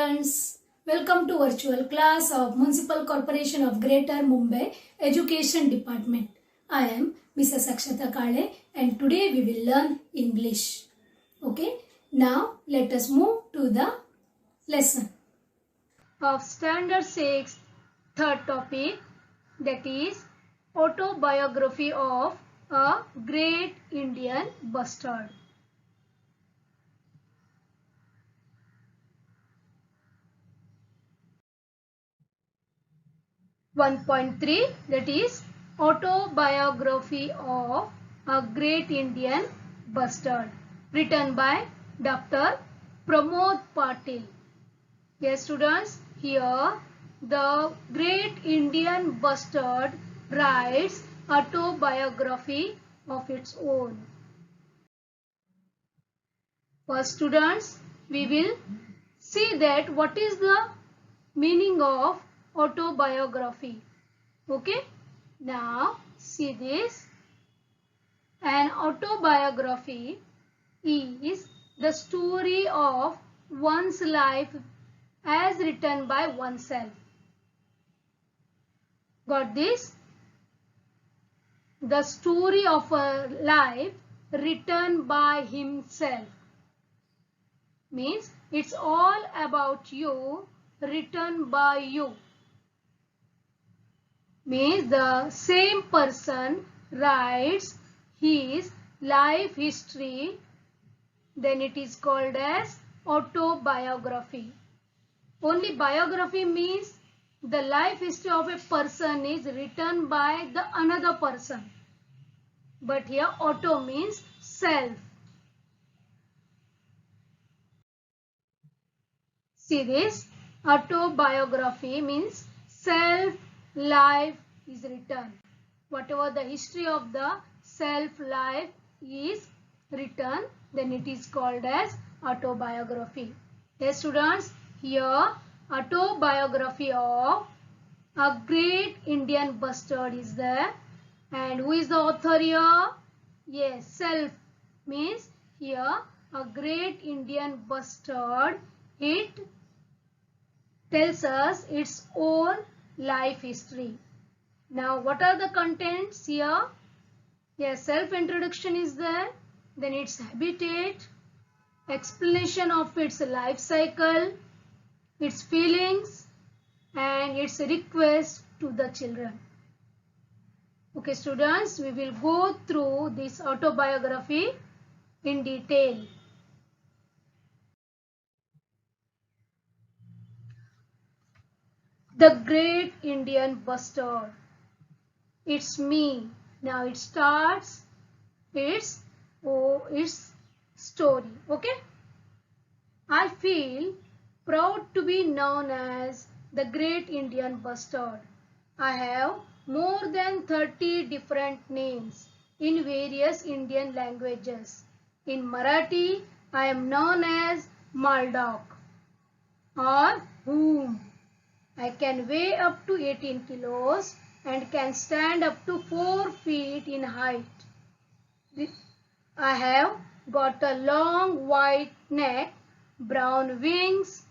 students, welcome to virtual class of Municipal Corporation of Greater Mumbai Education Department. I am Mrs. Akshata Kale and today we will learn English. Okay, now let us move to the lesson. Of Standard 6, third topic, that is autobiography of a great Indian bustard. 1.3, that is autobiography of a great Indian bustard, written by Dr. Pramod Patil. Yes students, here the great Indian bustard writes autobiography of its own. First students, we will see that what is the meaning of autobiography. Okay, now see this. An autobiography is the story of one's life as written by oneself. Got this? The story of a life written by himself means it's all about you, written by you. Means the same person writes his life history, then it is called as autobiography. Only biography means the life history of a person is written by the another person. But here auto means self. See this, autobiography means self life is written. Whatever the history of the self life is written, then it is called as autobiography. Yes students, here autobiography of a great Indian bustard is there. And who is the author here? Yes, self means here a great Indian bustard. It tells us its own life history. Now what are the contents here? Yes, self-introduction is there. Then its habitat, explanation of its life cycle, its feelings and its request to the children. Okay students, we will go through this autobiography in detail. The great Indian bustard. It's me. Now it starts its story. Okay. I feel proud to be known as the great Indian bustard. I have more than 30 different names in various Indian languages. In Marathi, I am known as Maldok or Whom. I can weigh up to 18 kilos and can stand up to 4 feet in height. I have got a long white neck, brown wings,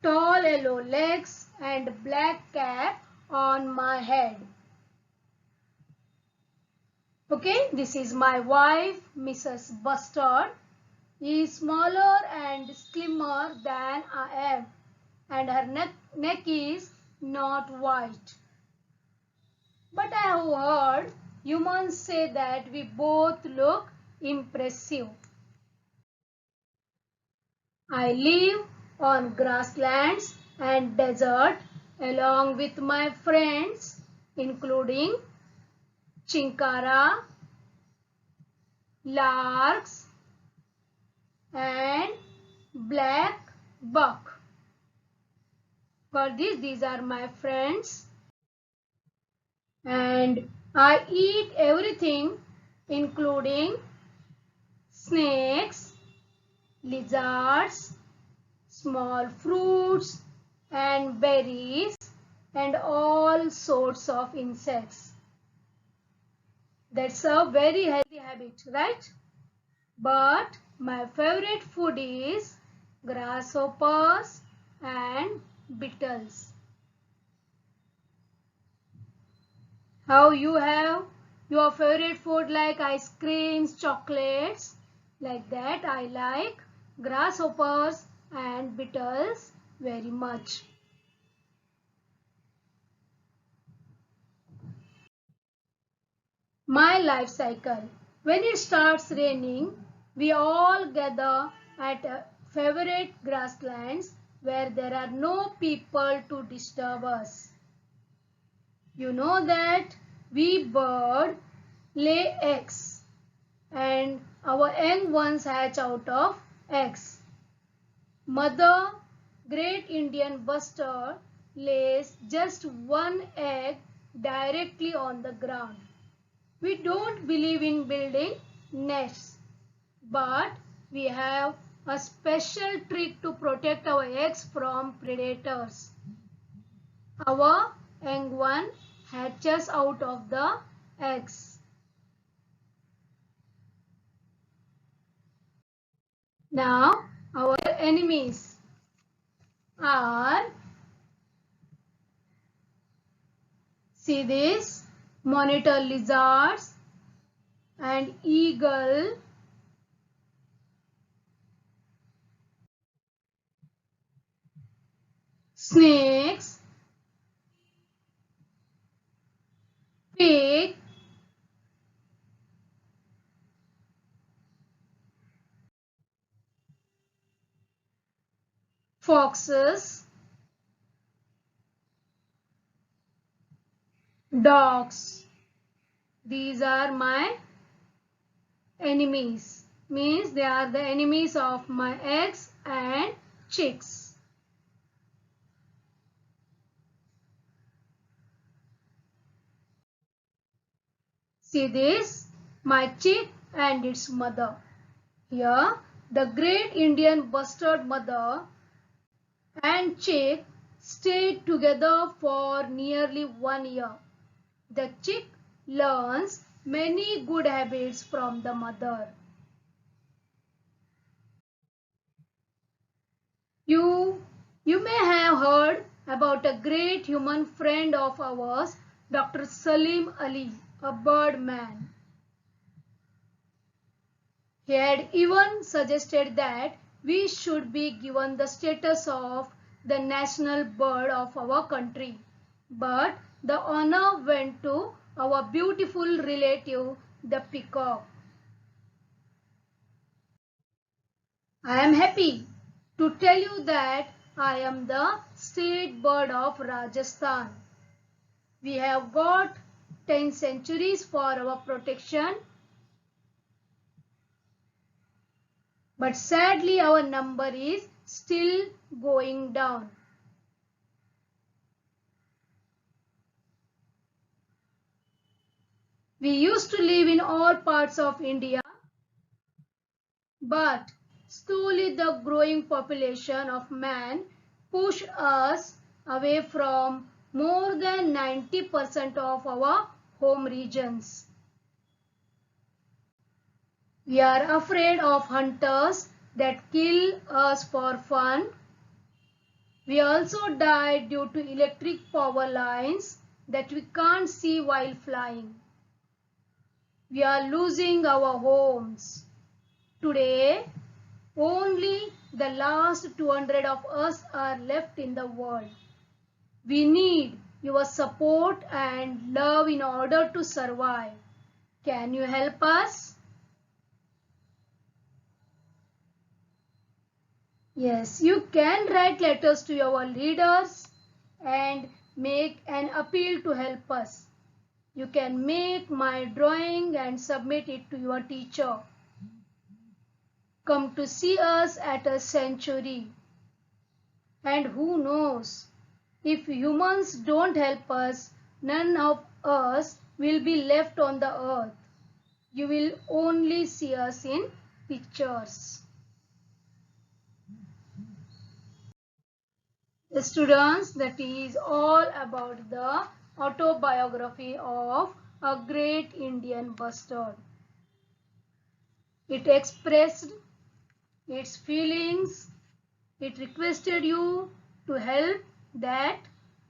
tall yellow legs and black cap on my head. Okay, this is my wife, Mrs. Bustard. She is smaller and slimmer than I am, and her neck is not white. But I have heard humans say that we both look impressive. I live on grasslands and desert along with my friends including chinkara, larks and black buck. For this, these are my friends. And I eat everything including snakes, lizards, small fruits and berries and all sorts of insects. That's a very healthy habit, right? But my favorite food is grasshoppers and beetles. How you have your favorite food like ice creams, chocolates, like that. I like grasshoppers and beetles very much. My life cycle. When it starts raining, we all gather at favorite grasslands where there are no people to disturb us. You know that we bird lay eggs and our young ones hatch out of eggs. Mother Great Indian Bustard lays just one egg directly on the ground. We don't believe in building nests, but we have a special trick to protect our eggs from predators. Our young one hatches out of the eggs. Now, our enemies are, see this, monitor lizards and eagle, snakes, pig, foxes, dogs. These are my enemies. Means they are the enemies of my eggs and chicks. See this, my chick and its mother. Here, the great Indian bustard mother and chick stayed together for nearly 1 year. The chick learns many good habits from the mother. You may have heard about a great human friend of ours, Dr. Salim Ali, a birdman. He had even suggested that we should be given the status of the national bird of our country. But the honor went to our beautiful relative, the peacock. I am happy to tell you that I am the state bird of Rajasthan. We have got 10 centuries for our protection, but sadly our number is still going down. We used to live in all parts of India, but slowly the growing population of man pushed us away from more than 90% of our home regions. We are afraid of hunters that kill us for fun. We also die due to electric power lines that we can't see while flying. We are losing our homes. Today, only the last 200 of us are left in the world. We need your support and love in order to survive. Can you help us? Yes, you can write letters to your leaders and make an appeal to help us. You can make my drawing and submit it to your teacher. Come to see us at a sanctuary. And who knows, if humans don't help us, none of us will be left on the earth. You will only see us in pictures. Students, that is all about the autobiography of a great Indian bustard. It expressed its feelings, it requested you to help that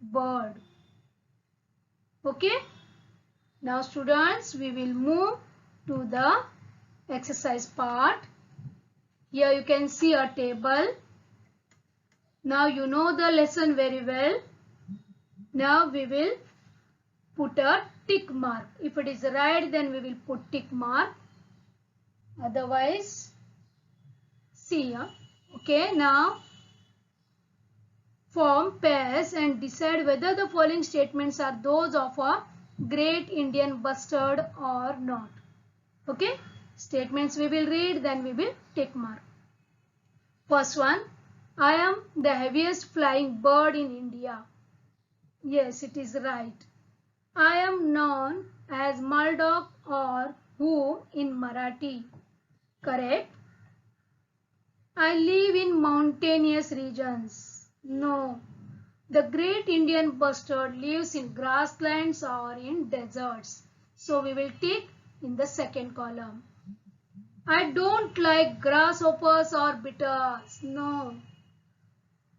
bird. Okay. Now students, we will move to the exercise part. Here you can see a table. Now you know the lesson very well. Now we will put a tick mark. If it is right, then we will put tick mark. Otherwise, see here. Okay, now form pairs and decide whether the following statements are those of a great Indian bustard or not. Okay, statements we will read, then we will tick mark. First one, I am the heaviest flying bird in India. Yes, it is right. I am known as Maldak or Who in Marathi. Correct. I live in mountainous regions. No. The great Indian bustard lives in grasslands or in deserts. So we will tick in the second column. I don't like grasshoppers or beetles. No.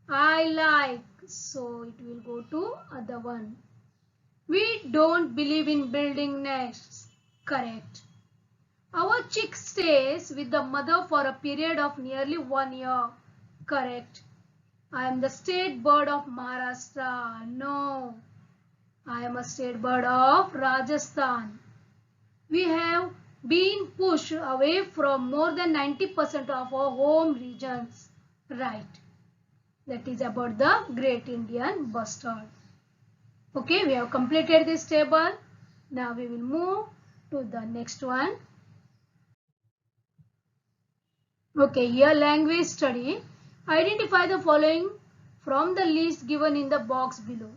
I like. So it will go to other one. We don't believe in building nests. Correct. Our chick stays with the mother for a period of nearly 1 year. Correct. I am the state bird of Maharashtra. No. I am a state bird of Rajasthan. We have been pushed away from more than 90% of our home regions. Right. That is about the great Indian bustard. Okay, we have completed this table. Now we will move to the next one. Okay, here language study. Identify the following from the list given in the box below.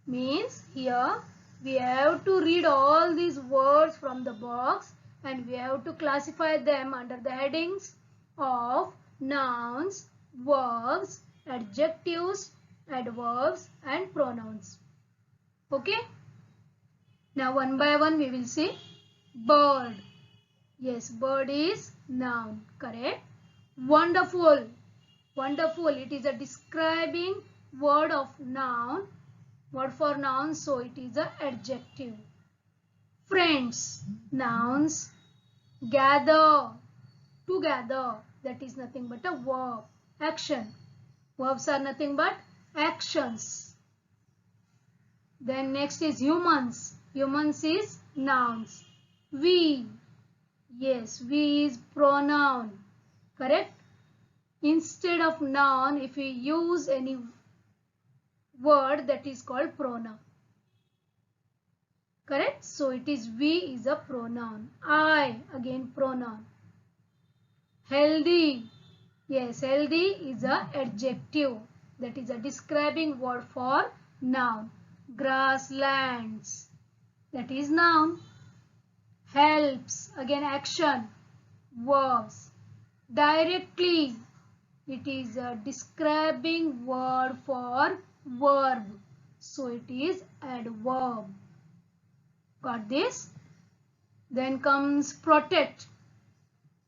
Means here we have to read all these words from the box and we have to classify them under the headings of nouns, verbs, adjectives, adverbs and pronouns. Okay. Now one by one we will see. Bird. Yes, bird is noun. Correct. Wonderful. Wonderful. It is a describing word of noun. Word for noun. So it is an adjective. Friends. Nouns. Gather. Together. That is nothing but a verb. Action. Verbs are nothing but actions. Then next is humans. Humans is nouns. We. Yes, we is pronoun. Correct? Instead of noun, if we use any word, that is called pronoun. Correct? So it is we is a pronoun. I, again pronoun. Healthy. Yes, healthy is a adjective. That is a describing word for noun. Grasslands. That is noun. Helps. Again action. Verbs. Directly. It is a describing word for verb. So it is adverb. Got this? Then comes protect.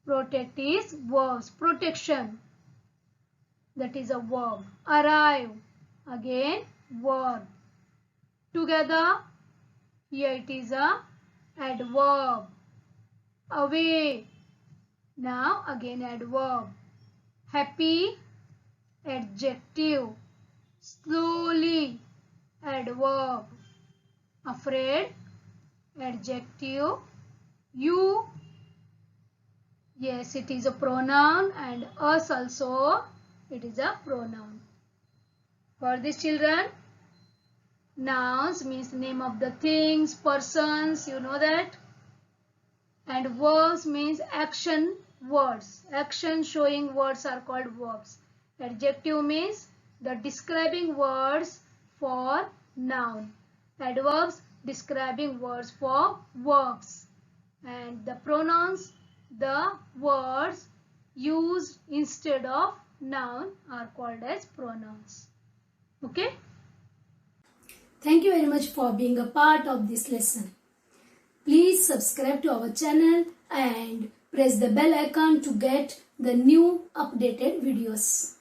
Protect is verbs. Protection. That is a verb. Arrive. Again verb. Together. Here it is a adverb. Away. Now again adverb. Happy. Adjective. Slowly. Adverb. Afraid. Adjective. You. Yes, it is a pronoun, and us also it is a pronoun. For these children, nouns means name of the things, persons, you know that. And verbs means action words. Action showing words are called verbs. Adjective means the describing words for noun. Adverbs describing words for verbs. And the pronouns, the words used instead of noun are called as pronouns. Okay? Thank you very much for being a part of this lesson. Please subscribe to our channel and press the bell icon to get the new updated videos.